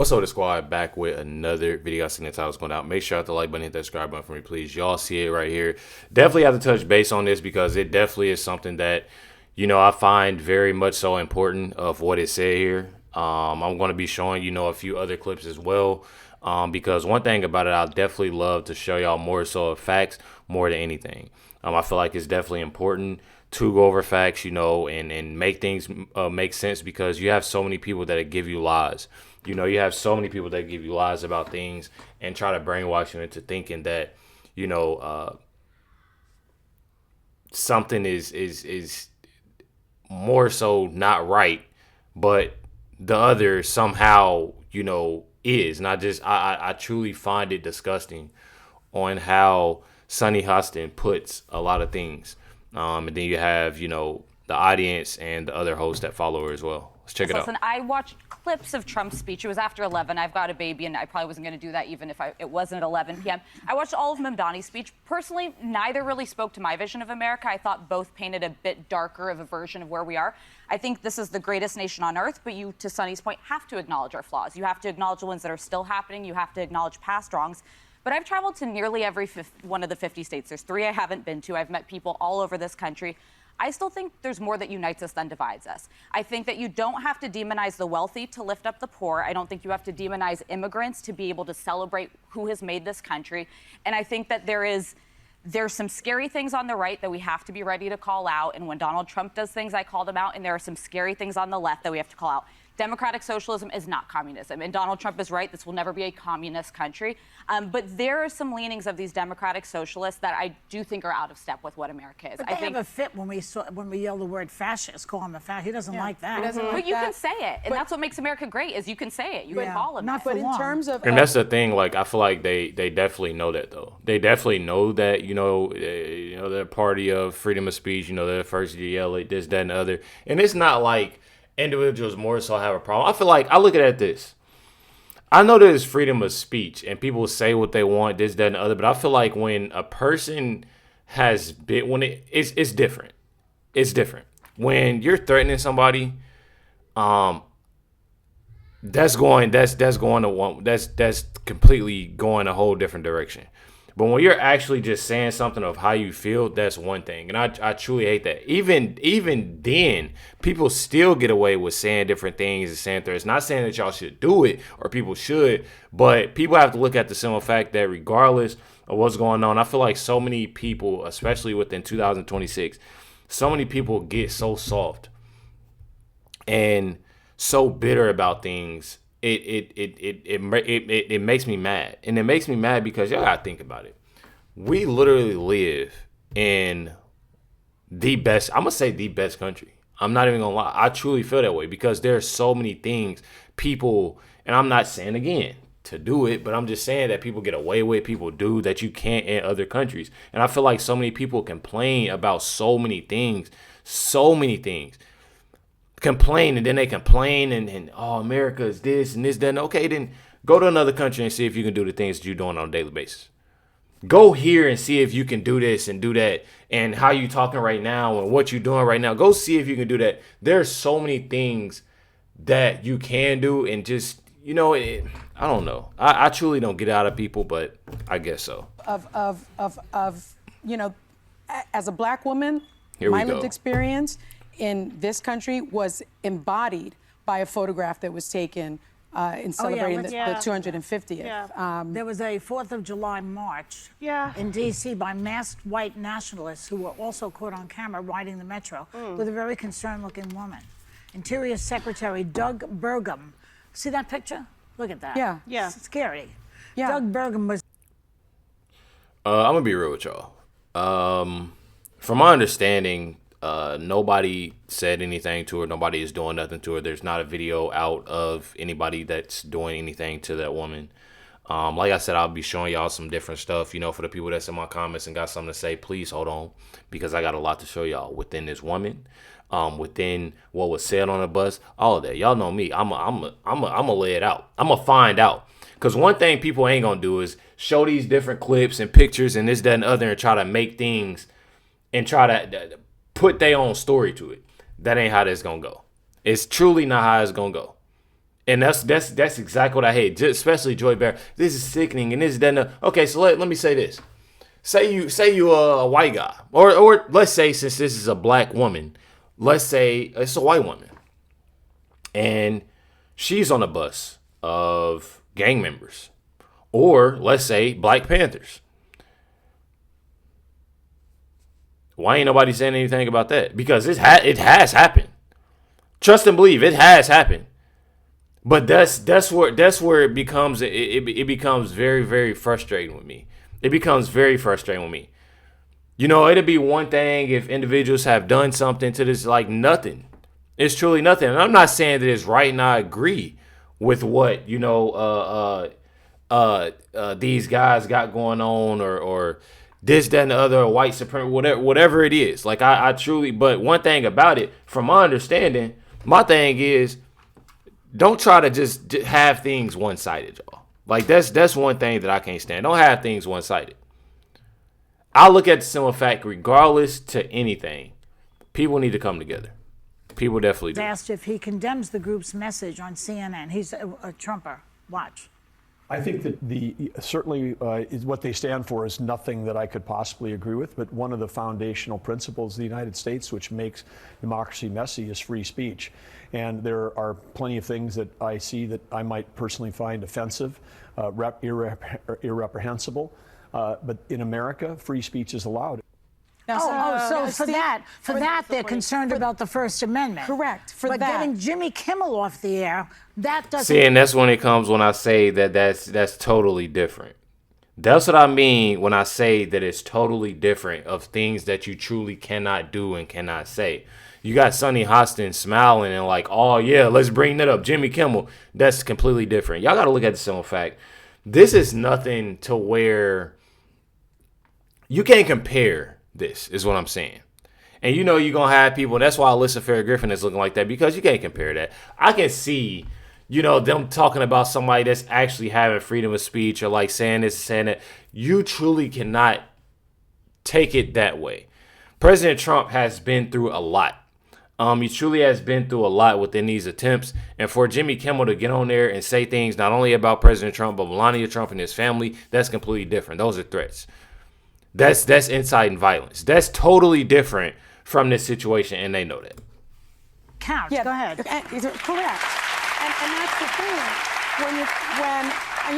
What's up, the squad? Back with another video. I seen the title's going out. Make sure you hit the like button, hit that subscribe button for me, please. Y'all see it right here. Definitely have to touch base on this because it definitely is something that, I find very much so important of what it said here. I'm going to be showing, a few other clips as well. Because one thing about it, I'll definitely love to show y'all more so of facts more than anything. I feel like it's definitely important to go over facts, and make things make sense because you have so many people that give you lies. You have so many people that give you lies about things and try to brainwash you into thinking that, something is more so not right, but the other somehow, is. And I truly find it disgusting on how Sonny Hostin puts a lot of things. And then you have, the audience and the other hosts that follow her as well. Let's check it out. Listen, I watched clips of Trump's speech. It was after 11. I've got a baby, and I probably wasn't going to do that even if it wasn't at 11 p.m. I watched all of Mamdani's speech. Personally, neither really spoke to my vision of America. I thought both painted a bit darker of a version of where we are. I think this is the greatest nation on earth, but you, to Sonny's point, have to acknowledge our flaws. You have to acknowledge the ones that are still happening. You have to acknowledge past wrongs. But I've traveled to nearly every one of the 50 states. There's 3 I haven't been to. I've met people all over this country. I still think there's more that unites us than divides us. I think that you don't have to demonize the wealthy to lift up the poor. I don't think you have to demonize immigrants to be able to celebrate who has made this country. And I think that there's some scary things on the right that we have to be ready to call out. And when Donald Trump does things, I call them out. And there are some scary things on the left that we have to call out. Democratic socialism is not communism. And Donald Trump is right. This will never be a communist country. But there are some leanings of these democratic socialists that I do think are out of step with what America is. But they have a fit when we yell the word fascist, call him a fascist. He doesn't like that. He doesn't like you can say it. And that's what makes America great is you can say it. You can call him. Not for in terms of... And that's the thing, like, I feel like they definitely know that, though. They definitely know that, they're a party of freedom of speech. They're the first to yell at this, that, and the other. And it's not like individuals more so have a problem. I feel like I look at this. I know there's freedom of speech and people say what they want, this, that, and the other, but I feel like when a person has been, it's different. It's different. When you're threatening somebody, that's completely going a whole different direction. But when you're actually just saying something of how you feel, that's one thing. And I truly hate that. Even then, people still get away with saying different things and saying threats. Not saying that y'all should do it or people should, but people have to look at the simple fact that regardless of what's going on, I feel like so many people, especially within 2026, so many people get so soft and so bitter about things. It makes me mad. And it makes me mad because y'all gotta think about it. We literally live in the best, I'm gonna say the best country. I'm not even gonna lie. I truly feel that way because there are so many things people, and I'm not saying again to do it, but I'm just saying that people get away with, people do that you can't in other countries. And I feel like so many people complain about so many things. Complain and then they complain and oh, America is this and this, that. Okay, then go to another country and see if you can do the things that you're doing on a daily basis. Go here and see if you can do this and do that and how you talking right now and what you're doing right now. Go see if you can do that. There's so many things that you can do and just, I don't know. I truly don't get out of people, but I guess so. As a black woman, my lived experience in this country was embodied by a photograph that was taken in celebrating the 250th. Yeah. There was a 4th of July march in D.C. by masked white nationalists who were also caught on camera riding the metro with a very concerned-looking woman. Interior Secretary Doug Burgum. See that picture? Look at that. Yeah. It's scary. Yeah. Doug Burgum was... I'm going to be real with y'all. From my understanding, nobody said anything to her. Nobody is doing nothing to her. There's not a video out of anybody that's doing anything to that woman. Like I said, I'll be showing y'all some different stuff, for the people that's in my comments and got something to say, please hold on because I got a lot to show y'all within this woman, within what was said on the bus, all of that. Y'all know me. I'm a lay it out. I'm gonna find out. Because one thing people ain't gonna do is show these different clips and pictures and this, that, and other and try to make things and try to put their own story to it. That ain't how this gonna go. It's truly not how it's gonna go. And that's exactly what I hate, just, especially Joy Bear. This is sickening, and this, that, and the, okay. So let me say this: say you a white guy, or let's say, since this is a black woman, let's say it's a white woman, and she's on a bus of gang members, or let's say Black Panthers. Why ain't nobody saying anything about that? Because it has happened. Trust and believe, it has happened. But that's where it becomes it becomes very, very frustrating with me. It becomes very frustrating with me. You know, it'd be one thing if individuals have done something to this, like nothing. It's truly nothing. And I'm not saying that it's right, and I agree with what, you know, these guys got going on, or this, that, and the other, white supremacy, whatever it is. Like I truly, but one thing about it, from my understanding, my thing is, don't try to just have things one-sided, y'all. Like that's one thing that I can't stand. Don't have things one-sided. I look at the simple fact, regardless to anything, people need to come together. People definitely do. Asked if he condemns the group's message on CNN. He's a Trumper. Watch. I think that certainly is what they stand for is nothing that I could possibly agree with, but one of the foundational principles of the United States, which makes democracy messy, is free speech. And there are plenty of things that I see that I might personally find offensive, irreprehensible. But in America, free speech is allowed. So for that, they're concerned about the First Amendment. Correct. But getting Jimmy Kimmel off the air, that doesn't. See, and that's when it comes when I say that's totally different. That's what I mean when I say that it's totally different of things that you truly cannot do and cannot say. You got Sonny Hostin smiling and like, oh yeah, let's bring that up. Jimmy Kimmel, that's completely different. Y'all got to look at the simple fact. This is nothing to where you can't compare. This is what I'm saying. And you know you're going to have people, that's why Alyssa Fair Griffin is looking like that, because you can't compare that. I can see, you know, them talking about somebody that's actually having freedom of speech or like saying this, saying that. You truly cannot take it that way. President Trump has been through a lot. He truly has been through a lot within these attempts. And for Jimmy Kimmel to get on there and say things not only about President Trump, but Melania Trump and his family, that's completely different. Those are threats. That's inciting violence. That's totally different from this situation, and they know that. Couch, go ahead. Correct. And that's the thing. When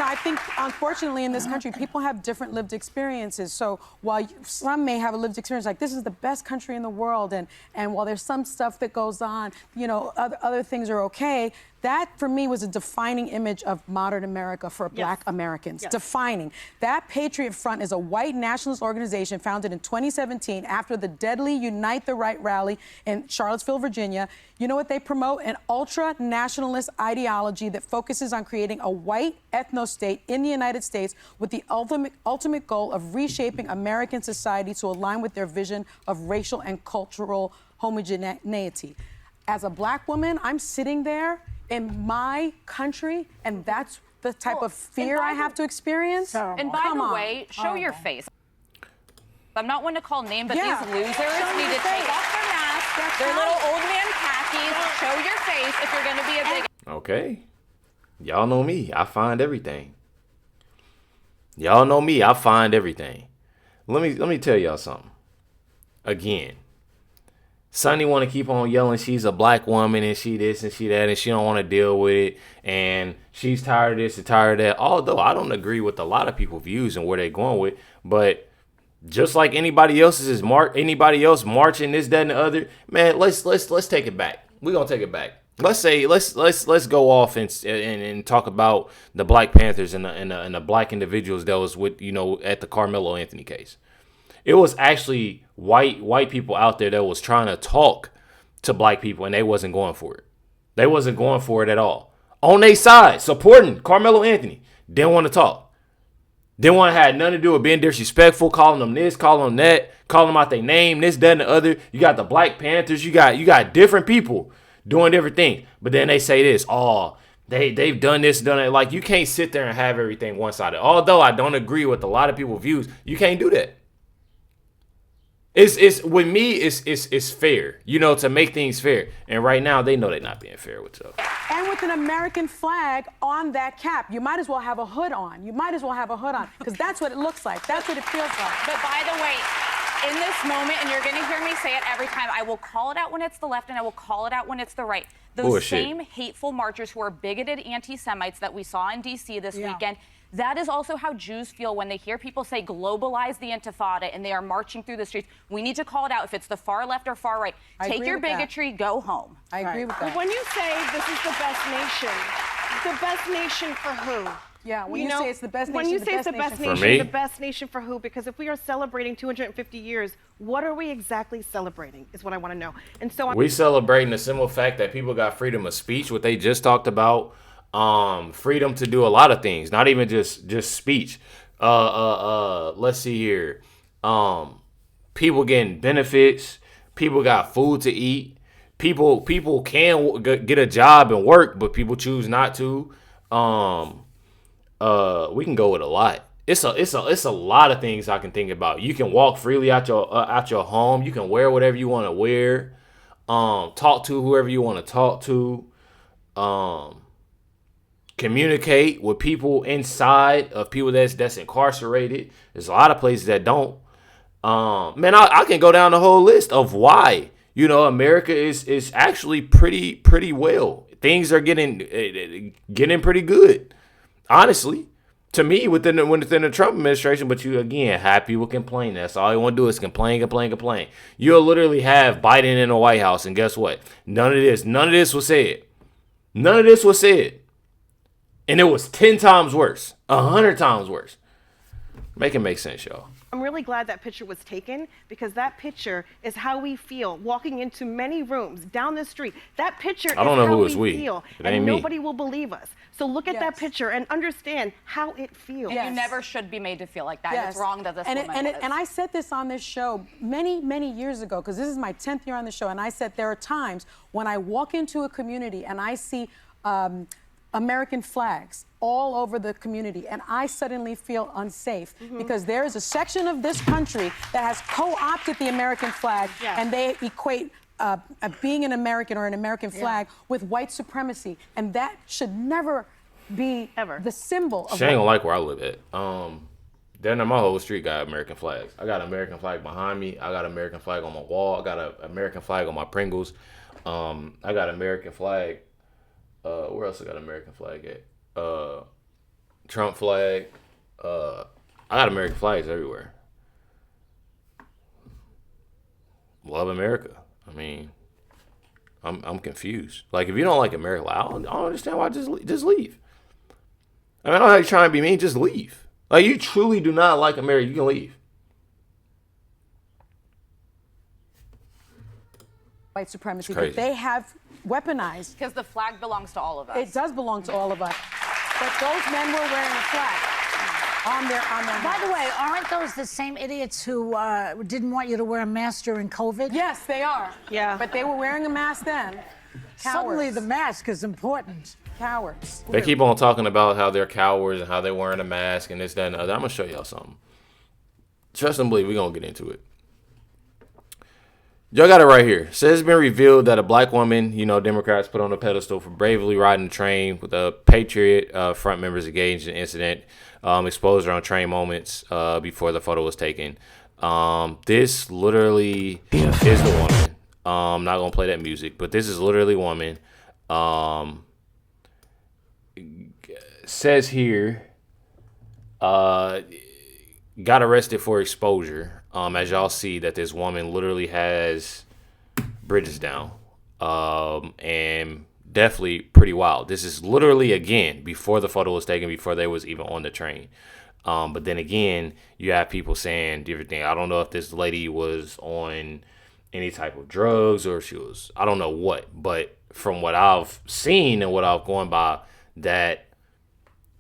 I think, unfortunately, in this country, people have different lived experiences. So while some may have a lived experience like this is the best country in the world, and while there's some stuff that goes on, you know, other things are okay. That, for me, was a defining image of modern America for Black Americans. Yes. Defining. That Patriot Front is a white nationalist organization founded in 2017 after the deadly Unite the Right rally in Charlottesville, Virginia. You know what they promote? An ultra-nationalist ideology that focuses on creating a white ethno-state in the United States with the ultimate goal of reshaping American society to align with their vision of racial and cultural homogeneity. As a Black woman, I'm sitting there in my country, and that's the type of fear I have to experience. And by the way, show your face. I'm not one to call names, but these losers need to take off their masks, their little old man khakis, show your face if you're going to be a big... Okay. Y'all know me. I find everything. Y'all know me. I find everything. Let me tell y'all something. Again. Sonny want to keep on yelling she's a Black woman and she this and she that and she don't want to deal with it and she's tired of this and tired of that. Although I don't agree with a lot of people's views and where they're going with, but just like anybody else marching this, that, and the other, man, let's take it back. We're gonna take it back. Let's go off and talk about the Black Panthers and the Black individuals that was with, you know, at the Carmelo Anthony case. It was actually white people out there that was trying to talk to Black people, and they wasn't going for it. They wasn't going for it at all. On their side, supporting Carmelo Anthony. Didn't want to talk. Didn't want to have nothing to do with being disrespectful, calling them this, calling them that, calling them out their name, this, that, and the other. You got the Black Panthers. You got different people doing different things. But then they say this, they've done this, done it. Like, you can't sit there and have everything one-sided. Although I don't agree with a lot of people's views, you can't do that. It's with me. It's fair, to make things fair. And right now, they know they're not being fair with stuff. And with an American flag on that cap, you might as well have a hood on. Because that's what it looks like. That's what it feels like. But by the way, in this moment, and you're going to hear me say it every time, I will call it out when it's the left and I will call it out when it's the right. Those Bullshit. same hateful marchers who are bigoted anti-Semites that we saw in D.C. this weekend, that is also how Jews feel when they hear people say globalize the Intifada and they are marching through the streets. We need to call it out if it's the far left or far right. Take your bigotry, go home. I agree with that. When you say this is the best nation for who? Yeah, when you say it's the best nation, when you say it's the best nation, For me? the best nation for who? Because if we are celebrating 250 years, what are we exactly celebrating is what I want to know. And so We celebrating the simple fact that people got freedom of speech, what they just talked about, freedom to do a lot of things, not even just speech. Let's see here. People getting benefits, people got food to eat, people can get a job and work, but people choose not to. We can go with a lot. It's a lot of things I can think about. You can walk freely out your home. You can wear whatever you want to wear. Talk to whoever you want to talk to. Communicate with people inside of people that's incarcerated. There's a lot of places that don't. Man, I can go down the whole list of why. America is actually pretty well. Things are getting pretty good. Honestly, to me, within the Trump administration, but you again have people complain. That's all you want to do is complain. You'll literally have Biden in the White House, and guess what? None of this was said. And it was 10 times worse, 100 times worse. Make it make sense, y'all. I'm really glad that picture was taken because that picture is how we feel walking into many rooms down the street. That picture I don't is know how who is we we. feel, It ain't and me. nobody will believe us. So look at that picture and understand how it feels. You never should be made to feel like that. Yes. It's wrong that this and woman was. and I said this on this show many years ago, because this is my 10th year on the show, and I said there are times when I walk into a community and I see American flags all over the community, and I suddenly feel unsafe because there is a section of this country that has co-opted the American flag, and they equate being an American or an American flag with white supremacy, and that should never be the symbol of She ain't gonna like where I live at. Then my whole street got American flags. I got an American flag behind me. I got an American flag on my wall. I got an American flag on my Pringles. I got American flag. Where else I got American flag at? Trump flag. I got American flags everywhere. Love America. I mean, I'm confused. Like, if you don't like America, like, I don't understand why. Just leave. I mean, I don't know how you're trying to be mean. Just leave. Like, you truly do not like America, you can leave. white supremacy, but they have weaponized. Because the flag belongs to all of us. It does belong to all of us. But those men were wearing a flag on their By the way, aren't those the same idiots who didn't want you to wear a mask during COVID? Yes, they are. Yeah. But they were wearing a mask then. Suddenly Cowards. the mask is important. Cowards. They keep on talking about how they're cowards and how they're wearing a mask and this, that, and the other. I'm going to show y'all something. Trust and believe, we're going to get into it. Y'all got it right here. Says it's been revealed that a black woman, Democrats put on a pedestal for bravely riding the train with a Patriot front members engaged in an incident, exposed her on train moments before the photo was taken. This literally is the woman. I'm not going to play that music, but this is literally a woman. Says here, got arrested for exposure. As y'all see that this woman literally has bridges down, and definitely pretty wild. This is literally, again, before the photo was taken, before they was even on the train. But then again, you have people saying different things. I don't know if this lady was on any type of drugs or she was, I don't know what, but from what I've seen and what I've gone by, that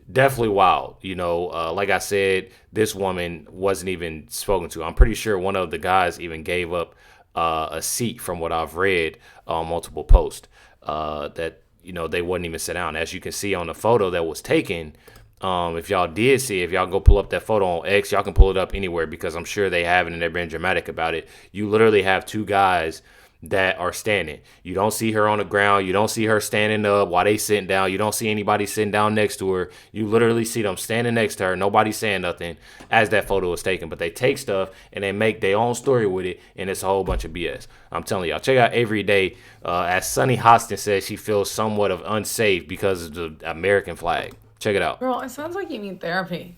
definitely wild. Like I said, this woman wasn't even spoken to. I'm pretty sure one of the guys even gave up a seat from what I've read on multiple posts, that, they wouldn't even sit down. As you can see on the photo that was taken, If y'all did see it, if y'all go pull up that photo on X, y'all can pull it up anywhere because I'm sure they have it and they're being dramatic about it. You literally have two guys that are standing. You don't see her on the ground. You don't see her standing up while they sitting down. You don't see anybody sitting down next to her. You literally see them standing next to her. Nobody saying nothing as that photo is taken. But they take stuff and they make their own story with it, and it's a whole bunch of BS. I'm telling y'all, check out Every Day. As Sunny Hostin says, she feels somewhat of unsafe because of the American flag. Check it out. Girl, it sounds like you need therapy.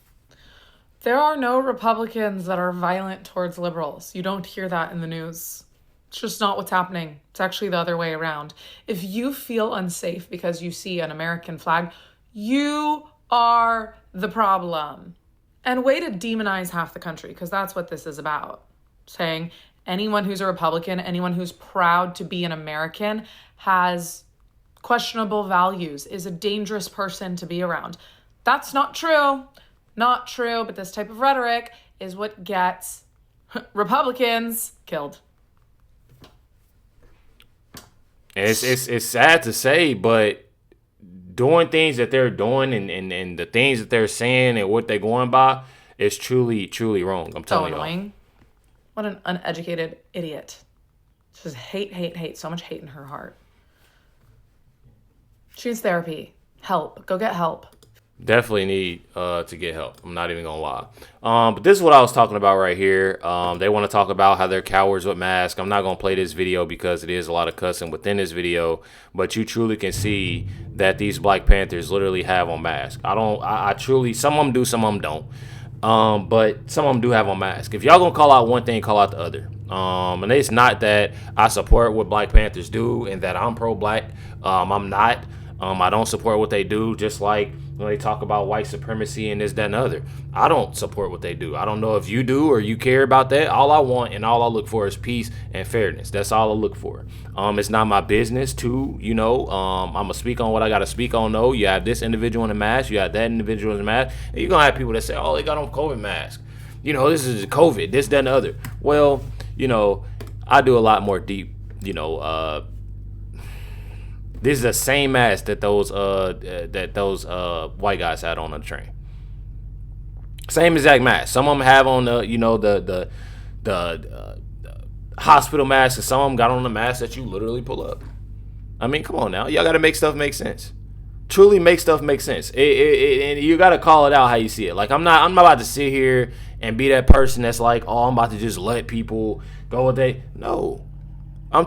There are no Republicans that are violent towards liberals. You don't hear that in the news. It's just not what's happening. It's actually the other way around. If you feel unsafe because you see an American flag, you are the problem. And way to demonize half the country, because that's what this is about. Saying anyone who's a Republican, anyone who's proud to be an American has questionable values, is a dangerous person to be around. That's not true. Not true, but this type of rhetoric is what gets Republicans killed. It's sad to say, but doing things that they're doing and the things that they're saying and what they're going by is truly, truly wrong. I'm telling you. So annoying. What an uneducated idiot. Just hate, hate, hate. So much hate in her heart. She needs therapy. Help. Go get help. Definitely need to get help. I'm not even gonna lie. But this is what I was talking about right here. They want to talk about how they're cowards with masks. I'm not gonna play this video because it is a lot of cussing within this video. But you truly can see that these Black Panthers literally have on masks. I truly, some of them do, some of them don't. But some of them do have on masks. If y'all gonna call out one thing, call out the other. And it's not that I support what Black Panthers do and that I'm pro-Black. I'm not. I don't support what they do, just like when they talk about white supremacy and this, that, and the other. I don't support what they do. I don't know if you do or you care about that. All I want and all I look for is peace and fairness. That's all I look for. It's not my business to, I'm going to speak on what I got to speak on. No, you have this individual in a mask. You have that individual in a mask. And you're going to have people that say, oh, they got on COVID mask. This is COVID, this, that, and the other. Well, I do a lot more deep, this is the same mask that those white guys had on the train. Same exact mask. Some of them have on the hospital mask, and some of them got on the mask that you literally pull up. I mean, come on now, y'all got to make stuff make sense. Truly make stuff make sense. And you got to call it out how you see it. Like I'm not about to sit here and be that person that's like, oh, I'm about to just let people go with they. No. I'm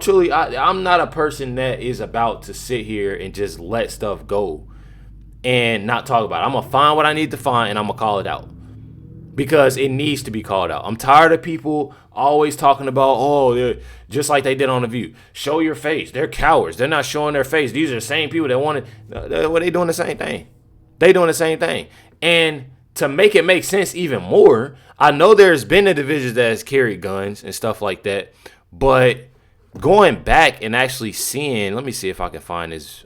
not a person that is about to sit here and just let stuff go and not talk about it. I'm going to find what I need to find and I'm going to call it out because it needs to be called out. I'm tired of people always talking about, oh, they're just like they did on The View. Show your face. They're cowards. They're not showing their face. These are the same people that wanted, well, they doing the same thing. They doing the same thing. And to make it make sense even more, I know there's been individuals that has carried guns and stuff like that, but going back and actually seeing, let me see if I can find this.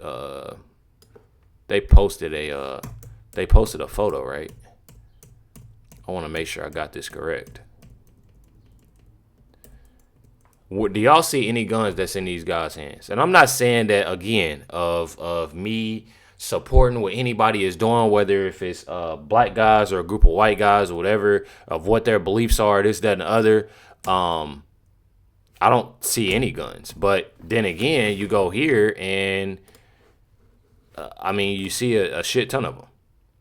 They posted a photo, right? I want to make sure I got this correct. Do y'all see any guns that's in these guys' hands? And I'm not saying that again of me supporting what anybody is doing, whether if it's black guys or a group of white guys or whatever, of what their beliefs are, this, that, and the other. I don't see any guns, but then again, you go here and you see a shit ton of them.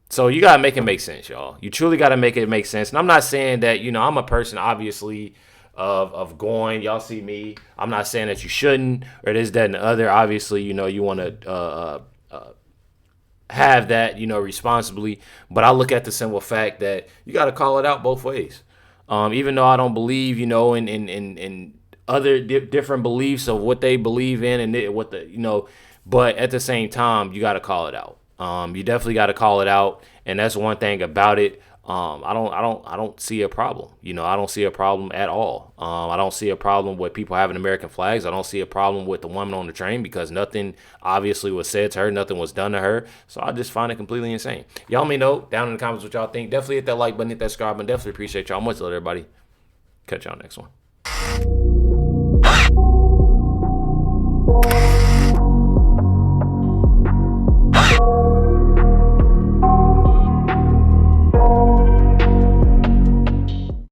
So you gotta make it make sense, y'all. You truly gotta make it make sense. And I'm not saying that I'm a person obviously of going. Y'all see me. I'm not saying that you shouldn't or this, that, and the other. Obviously, you want to have that, responsibly. But I look at the simple fact that you gotta call it out both ways. Even though I don't believe, in other different beliefs of what they believe in and what but at the same time, you got to call it out. You definitely got to call it out. And that's one thing about it. I don't see a problem. I don't see a problem at all. I don't see a problem with people having American flags. I don't see a problem with the woman on the train because nothing obviously was said to her. Nothing was done to her. So I just find it completely insane. Y'all let me know down in the comments what y'all think. Definitely hit that like button, hit that subscribe button. Definitely appreciate y'all. Much love, everybody. Catch y'all next one.